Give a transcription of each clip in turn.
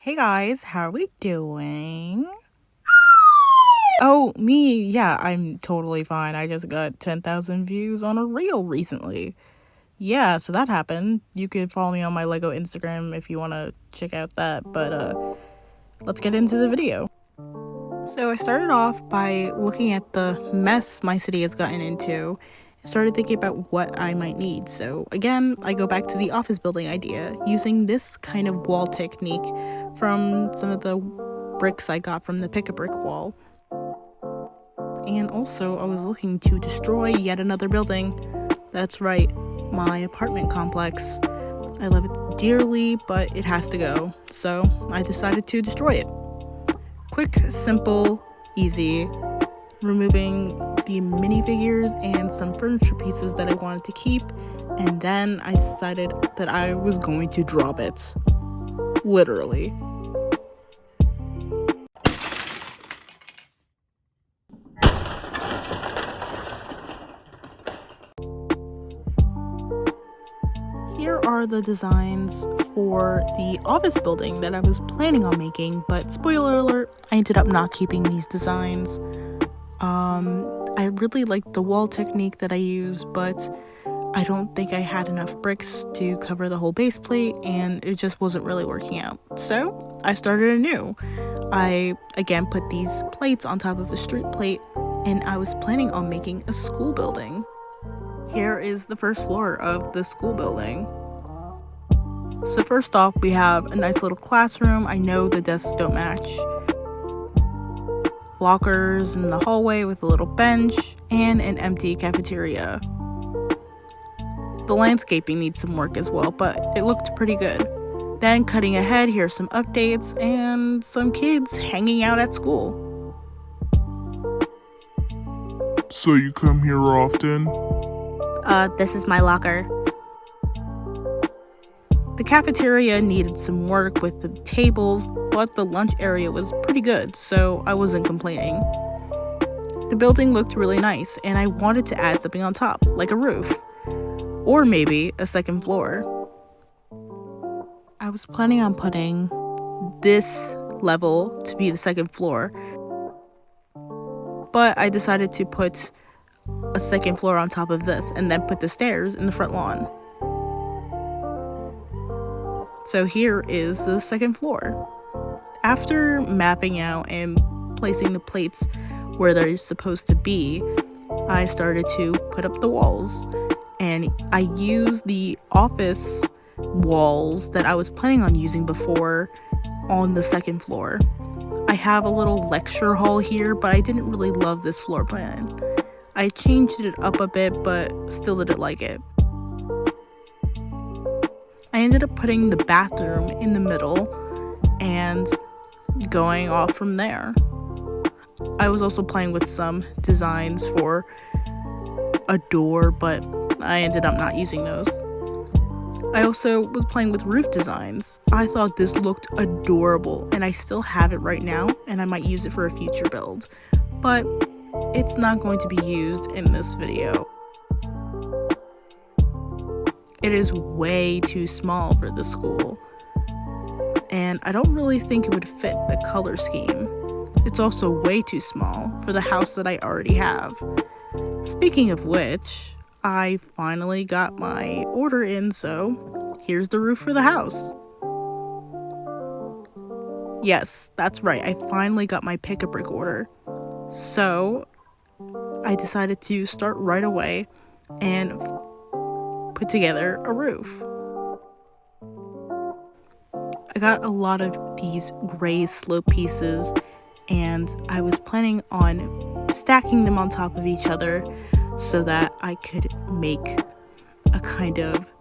Hey guys, how are we doing? Oh, me, yeah, I'm totally fine. I just got 10,000 views on a reel recently. Yeah, so that happened. You could follow me on my Lego Instagram if you want to check out that, but let's get into the video. So I started off by looking at the mess my city has gotten into and started thinking about what I might need. So again, I go back to the office building idea using this kind of wall technique from some of the bricks I got from the pick-a-brick wall. And also I was looking to destroy yet another building. That's right, my apartment complex. I love it dearly, but it has to go. So I decided to destroy it. Quick, simple, easy, removing the minifigures and some furniture pieces that I wanted to keep, and then I decided that I was going to drop it. Literally. Here are the designs for the office building that I was planning on making, but spoiler alert, I ended up not keeping these designs. I really liked the wall technique that I used, but I don't think I had enough bricks to cover the whole base plate, and it just wasn't really working out. So I started anew. I again put these plates on top of a street plate, and I was planning on making a school building. Here is the first floor of the school building. So first off, we have a nice little classroom. I know the desks don't match. Lockers in the hallway with a little bench and an empty cafeteria. The landscaping needs some work as well, but it looked pretty good. Then cutting ahead, here's some updates and some kids hanging out at school. So you come here often? This is my locker. The cafeteria needed some work with the tables, but the lunch area was pretty good, so I wasn't complaining. The building looked really nice, and I wanted to add something on top, like a roof. Or maybe a second floor. I was planning on putting this level to be the second floor, but I decided to put a second floor on top of this and then put the stairs in the front lawn. So here is the second floor. After mapping out and placing the plates where they're supposed to be, I started to put up the walls. And I used the office walls that I was planning on using before on the second floor. I have a little lecture hall here, but I didn't really love this floor plan. I changed it up a bit, but still didn't like it. I ended up putting the bathroom in the middle and going off from there. I was also playing with some designs for a door, but I ended up not using those. I also was playing with roof designs. I thought this looked adorable, and I still have it right now, and I might use it for a future build, but it's not going to be used in this video. It is way too small for the school, and I don't really think it would fit the color scheme. It's also way too small for the house that I already have. Speaking of which, I finally got my order in, so here's the roof for the house. Yes, that's right, I finally got my pick-a-brick order. So I decided to start right away and put together a roof. I got a lot of these gray slope pieces, and I was planning on stacking them on top of each other so that I could make a kind of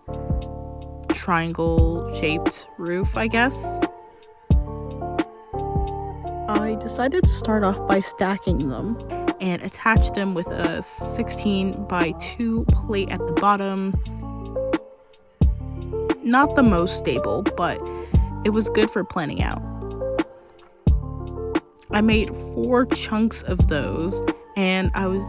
triangle shaped roof, I guess. I decided to start off by stacking them and attach them with a 16 by 2 plate at the bottom. Not the most stable, but it was good for planning out. I made 4 chunks of those, and I was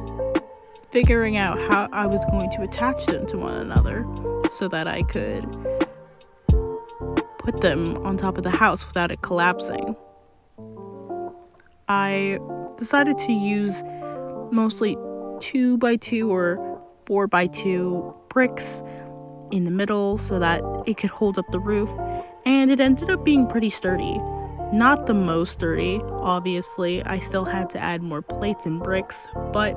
figuring out how I was going to attach them to one another so that I could put them on top of the house without it collapsing. I decided to use mostly 2x2 or 4x2 bricks in the middle so that it could hold up the roof, and it ended up being pretty sturdy. Not the most sturdy, obviously. I still had to add more plates and bricks, but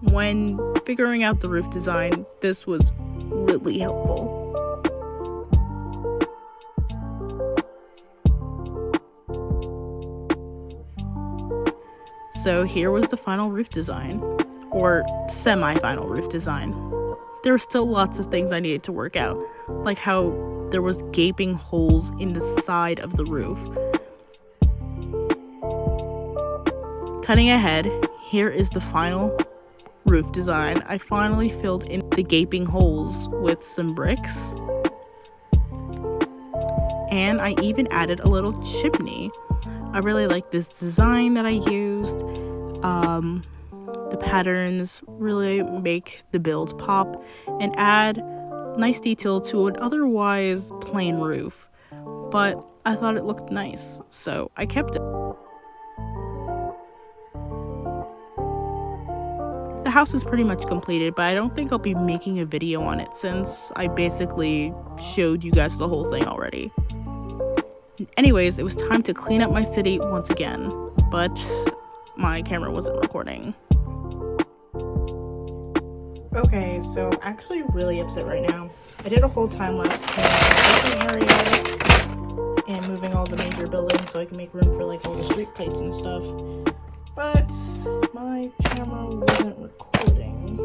when figuring out the roof design, this was really helpful. So here was the final roof design, or semi-final roof design. There were still lots of things I needed to work out, like how there was gaping holes in the side of the roof. Cutting ahead, here is the final roof design. I finally filled in the gaping holes with some bricks, and I even added a little chimney. I really like this design that I used. The patterns really make the build pop and add nice detail to an otherwise plain roof. But I thought it looked nice, so I kept it. The house is pretty much completed, but I don't think I'll be making a video on it since I basically showed you guys the whole thing already. Anyways, it was time to clean up my city once again, but my camera wasn't recording. Okay, so I'm actually really upset right now. I did a whole time lapse area and moving all the major buildings so I can make room for like all the street plates and stuff. But my camera wasn't recording.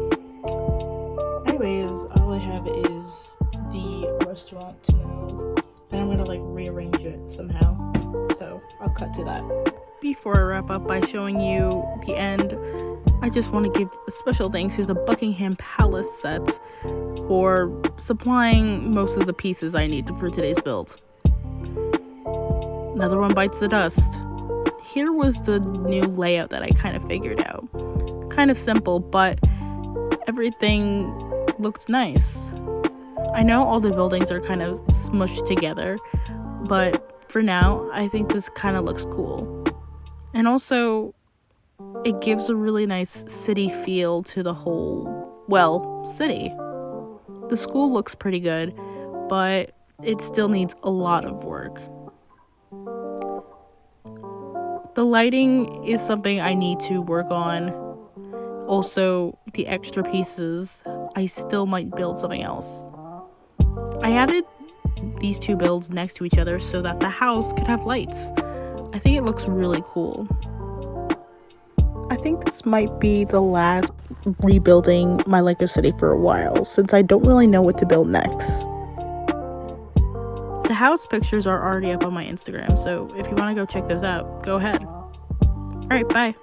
Anyways, all I have is the restaurant to know. Then I'm gonna like rearrange it somehow. So I'll cut to that. Before I wrap up by showing you the end, I just want to give a special thanks to the Buckingham Palace sets for supplying most of the pieces I needed for today's build. Another one bites the dust. Here was the new layout that I kind of figured out. Kind of simple, but everything looked nice. I know all the buildings are kind of smushed together, but for now, I think this kind of looks cool. And also, it gives a really nice city feel to the whole, well, city. The school looks pretty good, but it still needs a lot of work. The lighting is something I need to work on. Also, the extra pieces, I still might build something else. I added these two builds next to each other so that the house could have lights. I think it looks really cool. I think this might be the last rebuilding my Lego city for a while, since I don't really know what to build next. The house pictures are already up on my Instagram, so if you want to go check those out, go ahead. Alright, bye.